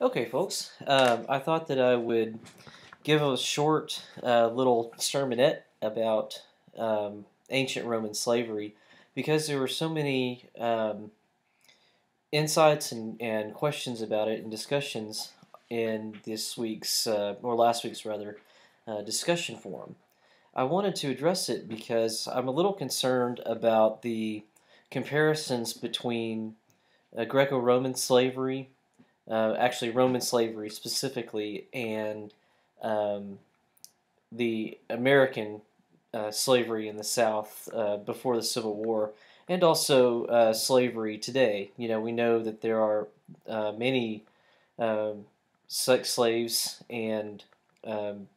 Okay, folks. I thought that I would give a short little sermonette about ancient Roman slavery because there were so many insights and questions about it and discussions in this week's, or last week's rather, discussion forum. I wanted to address it because I'm a little concerned about the comparisons between Greco-Roman slavery, actually Roman slavery specifically, and um, the American slavery in the South before the Civil War, and also slavery today. We know that there are many um, sex slaves and um,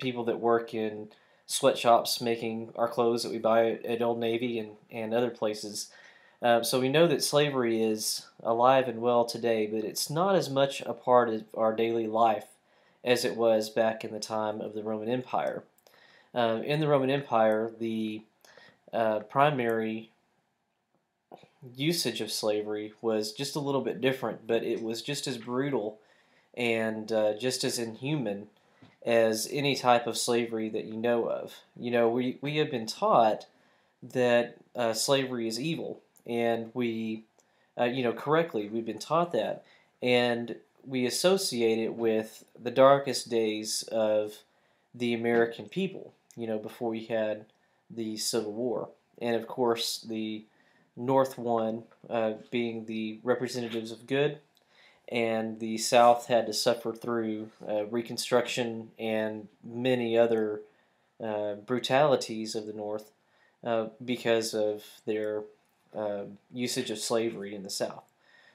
people that work in sweatshops making our clothes that we buy at Old Navy and other places. So we know that slavery is alive and well today, but it's not as much a part of our daily life as it was back in the time of the Roman Empire. In the Roman Empire, the primary usage of slavery was just a little bit different, but it was just as brutal and just as inhuman as any type of slavery that you know of. We have been taught that slavery is evil, and correctly, we've been taught that, and we associate it with the darkest days of the American people, before we had the Civil War. And of course, the North won, being the representatives of good, and the South had to suffer through Reconstruction and many other brutalities of the North because of their usage of slavery in the South.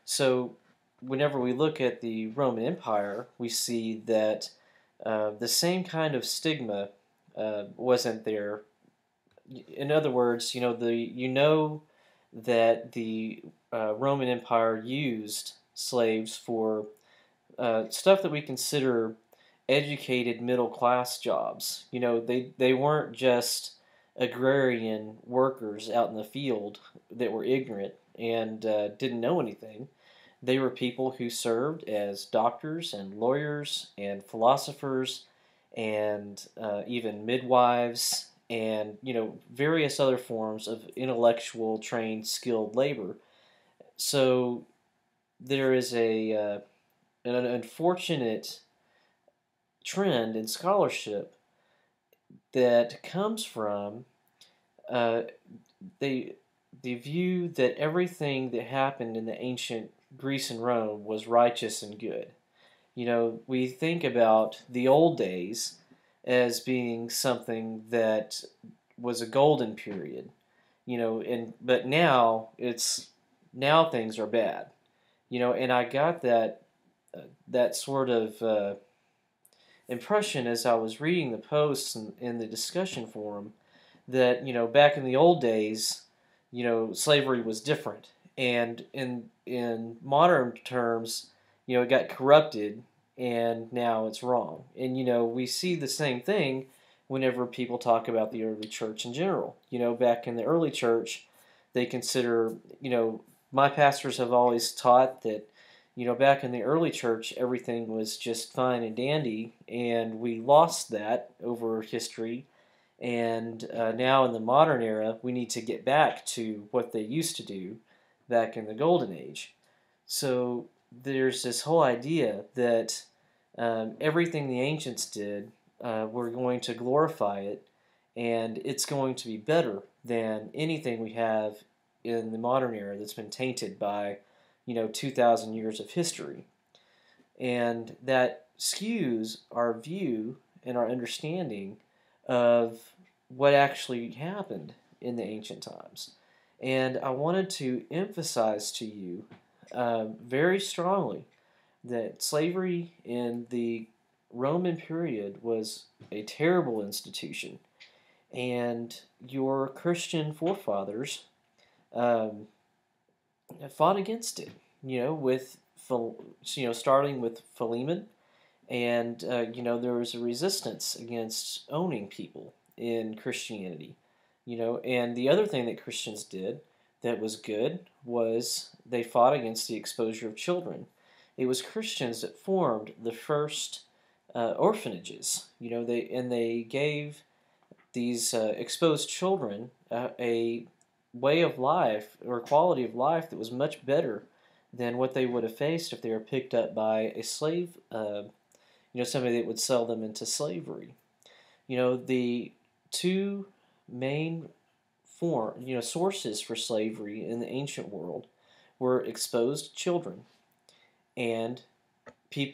So, whenever we look at the Roman Empire, we see that the same kind of stigma wasn't there. In other words, that the Roman Empire used slaves for stuff that we consider educated middle class jobs. They weren't just agrarian workers out in the field that were ignorant and didn't know anything. They were people who served as doctors and lawyers and philosophers and even midwives and various other forms of intellectual trained skilled labor. So there is an unfortunate trend in scholarship that comes from uh, the the view that everything that happened in the ancient Greece and Rome was righteous and good. We think about the old days as being something that was a golden period. And but now things are bad. And I got that sort of impression as I was reading the posts in the discussion forum that back in the old days, slavery was different, and in modern terms, it got corrupted, and now it's wrong. And we see the same thing whenever people talk about the early church in general. Back in the early church, they consider my pastors have always taught that back in the early church, everything was just fine and dandy, and we lost that over history. And now in the modern era, we need to get back to what they used to do back in the golden age. So there's this whole idea that everything the ancients did, we're going to glorify it, and it's going to be better than anything we have in the modern era that's been tainted by 2,000 years of history. And that skews our view and our understanding of what actually happened in the ancient times. And I wanted to emphasize to you very strongly that slavery in the Roman period was a terrible institution, and your Christian forefathers um, fought against it. With starting with Philemon, and there was a resistance against owning people in Christianity. And the other thing that Christians did that was good was they fought against the exposure of children. it was Christians that formed the first orphanages. They gave these exposed children a way of life or quality of life that was much better than what they would have faced if they were picked up by a slave, somebody that would sell them into slavery. The two main sources for slavery in the ancient world were exposed children and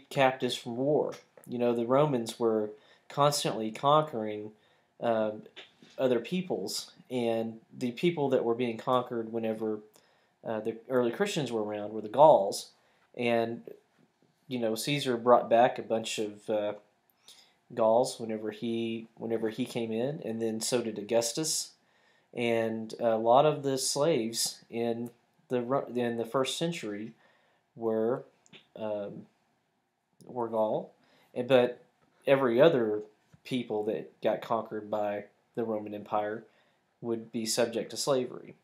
captives from war. The Romans were constantly conquering um, other peoples, and the people that were being conquered whenever the early Christians were around were the Gauls, and Caesar brought back a bunch of Gauls whenever he came in, and then so did Augustus, and a lot of the slaves in the first century were um, were Gaul, but every other people that got conquered by the Roman Empire would be subject to slavery.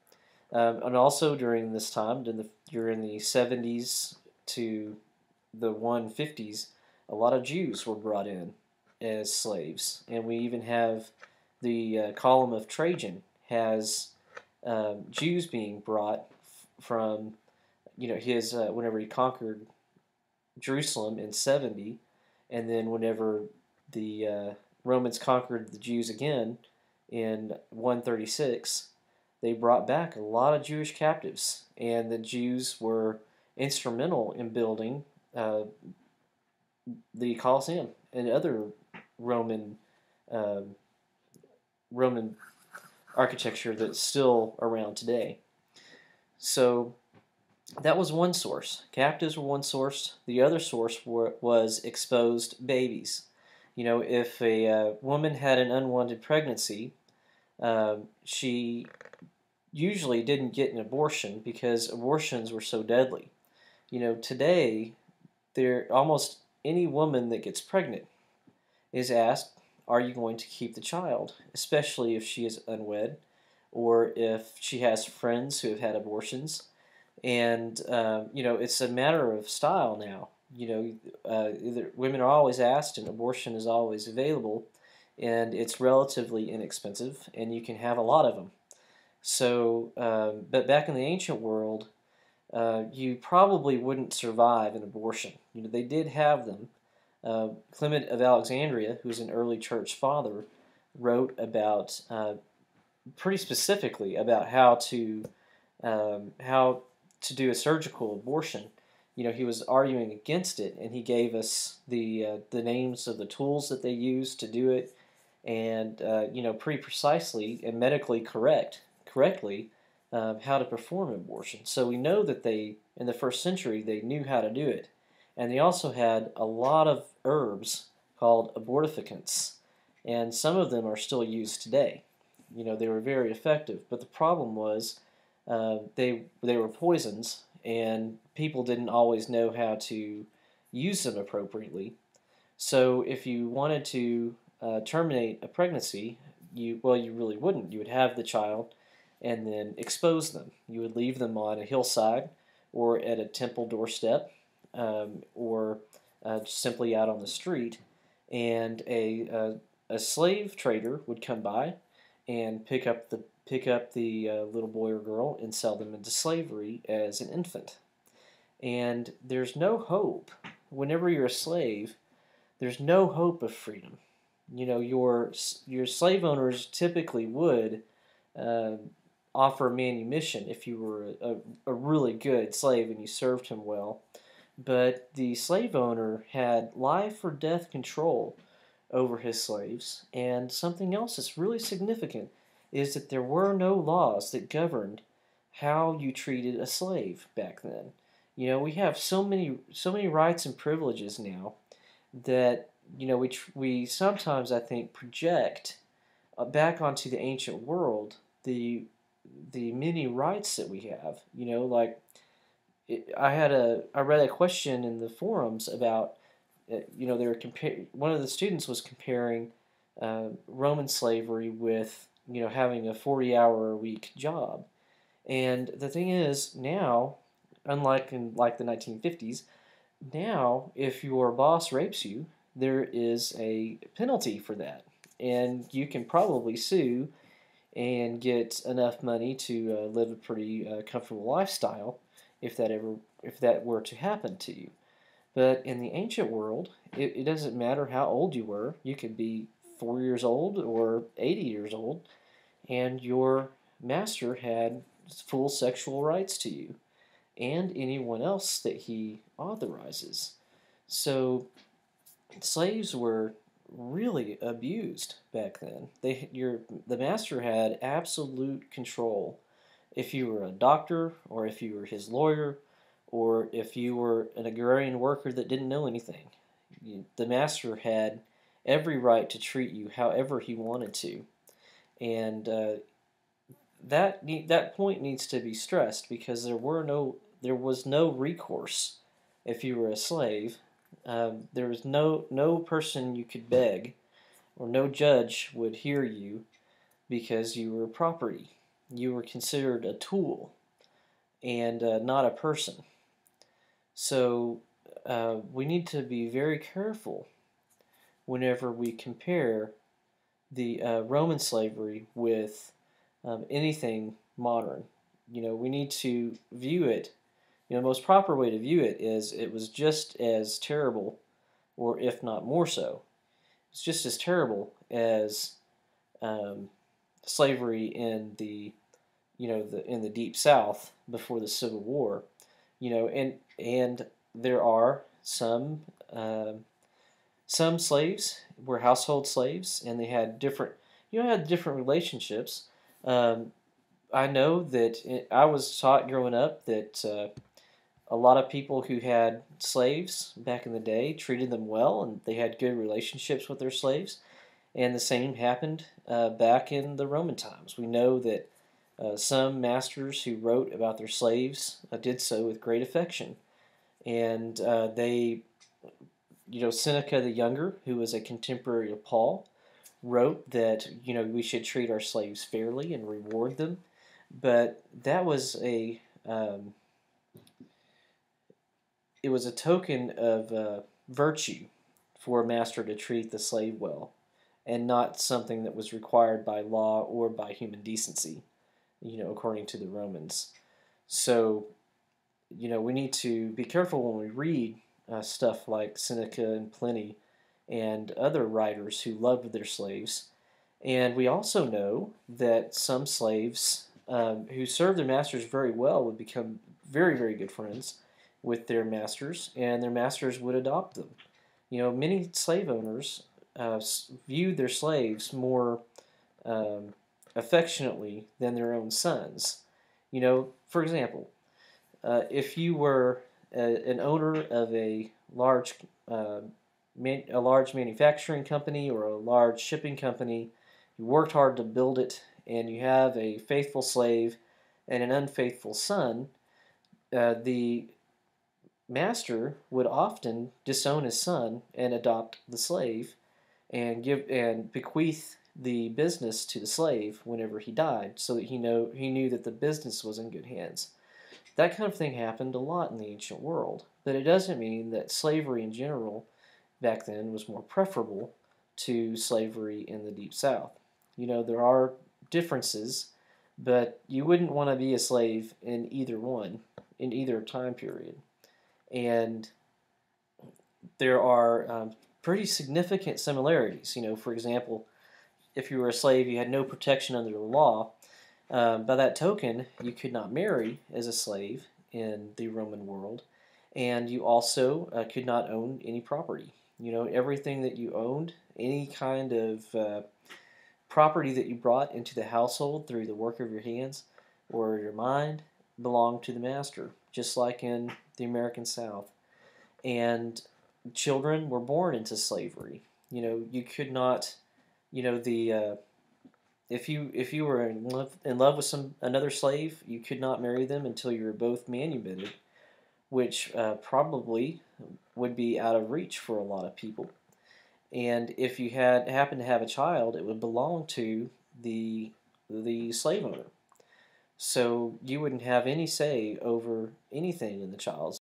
And also during this time, during the 70s to the 150s, a lot of Jews were brought in as slaves. And we even have the column of Trajan has Jews being brought from, his whenever he conquered Jerusalem in 70, and then whenever the Romans conquered the Jews again in 136, they brought back a lot of Jewish captives, and the Jews were instrumental in building the Colosseum and other Roman um, Roman architecture that's still around today. So that was one source. Captives were one source. The other source was exposed babies. If a woman had an unwanted pregnancy, she usually didn't get an abortion because abortions were so deadly. Today, almost any woman that gets pregnant is asked, are you going to keep the child? Especially if she is unwed or if she has friends who have had abortions. And, it's a matter of style now. Women are always asked, and abortion is always available, and it's relatively inexpensive, and you can have a lot of them. So, but back in the ancient world, you probably wouldn't survive an abortion. They did have them. Clement of Alexandria, who was an early church father, wrote about pretty specifically about how to do a surgical abortion. He was arguing against it, and he gave us the names of the tools that they used to do it, and pretty precisely and medically correctly how to perform abortion. So we know that in the first century, they knew how to do it. And they also had a lot of herbs called abortificants, and some of them are still used today. They were very effective, but the problem was they were poisons, and people didn't always know how to use them appropriately. So if you wanted to terminate a pregnancy, you really wouldn't. You would have the child and then expose them. You would leave them on a hillside or at a temple doorstep, or just simply out on the street, and a slave trader would come by and pick up the little boy or girl and sell them into slavery as an infant. And there's no hope. Whenever you're a slave, there's no hope of freedom. Your slave owners typically would uh, offer manumission if you were a really good slave and you served him well. But the slave owner had life or death control over his slaves. And something else that's really significant is that there were no laws that governed how you treated a slave back then. We have so many rights and privileges now that we sometimes, I think, project back onto the ancient world the many rights that we have. Like I read a question in the forums about they were one of the students was comparing Roman slavery with having a 40-hour a week job. And the thing is, now, unlike in like the 1950s, Now, if your boss rapes you, there is a penalty for that, and you can probably sue and get enough money to live a pretty comfortable lifestyle if that were to happen to you. But in the ancient world, it doesn't matter how old you were. You could be 4 years old or 80 years old, and your master had full sexual rights to you and anyone else that he authorizes. So slaves were really abused back then. The master had absolute control. If you were a doctor, or if you were his lawyer, or if you were an agrarian worker that didn't know anything, the master had every right to treat you however he wanted to. And that point needs to be stressed because there was no recourse if you were a slave. There was no person you could beg, or no judge would hear you because you were property. You were considered a tool and not a person. So we need to be very careful whenever we compare the Roman slavery with anything modern. We need to view it. The most proper way to view it is it was just as terrible, or if not more so. It's just as terrible as um, slavery in in the Deep South before the Civil War. And there are some slaves were household slaves, and they had different relationships. Um, I know that I was taught growing up that a lot of people who had slaves back in the day treated them well, and they had good relationships with their slaves. And the same happened back in the Roman times. We know that some masters who wrote about their slaves did so with great affection. And Seneca the Younger, who was a contemporary of Paul, wrote that we should treat our slaves fairly and reward them. But that was it was a token of virtue for a master to treat the slave well, and not something that was required by law or by human decency, according to the Romans. So, we need to be careful when we read stuff like Seneca and Pliny and other writers who loved their slaves. And we also know that some slaves who served their masters very well would become very, very good friends with their masters, and their masters would adopt them. Many slave owners viewed their slaves more um, affectionately than their own sons. For example, if you were an owner of uh, a large manufacturing company or a large shipping company, you worked hard to build it, and you have a faithful slave and an unfaithful son, the master would often disown his son and adopt the slave and bequeath the business to the slave whenever he died, so that he knew that the business was in good hands. That kind of thing happened a lot in the ancient world, but it doesn't mean that slavery in general back then was more preferable to slavery in the Deep South. There are differences, but you wouldn't want to be a slave in either time period. And there are pretty significant similarities. For example, if you were a slave, you had no protection under the law. By that token, you could not marry as a slave in the Roman world, and you also could not own any property. Everything that you owned, any kind of property that you brought into the household through the work of your hands or your mind, belonged to the master, just like in the American South. And children were born into slavery. You could not, the if you were in love with another slave, you could not marry them until you were both manumitted, which probably would be out of reach for a lot of people. And if you happened to have a child, it would belong to the slave owner. So you wouldn't have any say over anything in the child's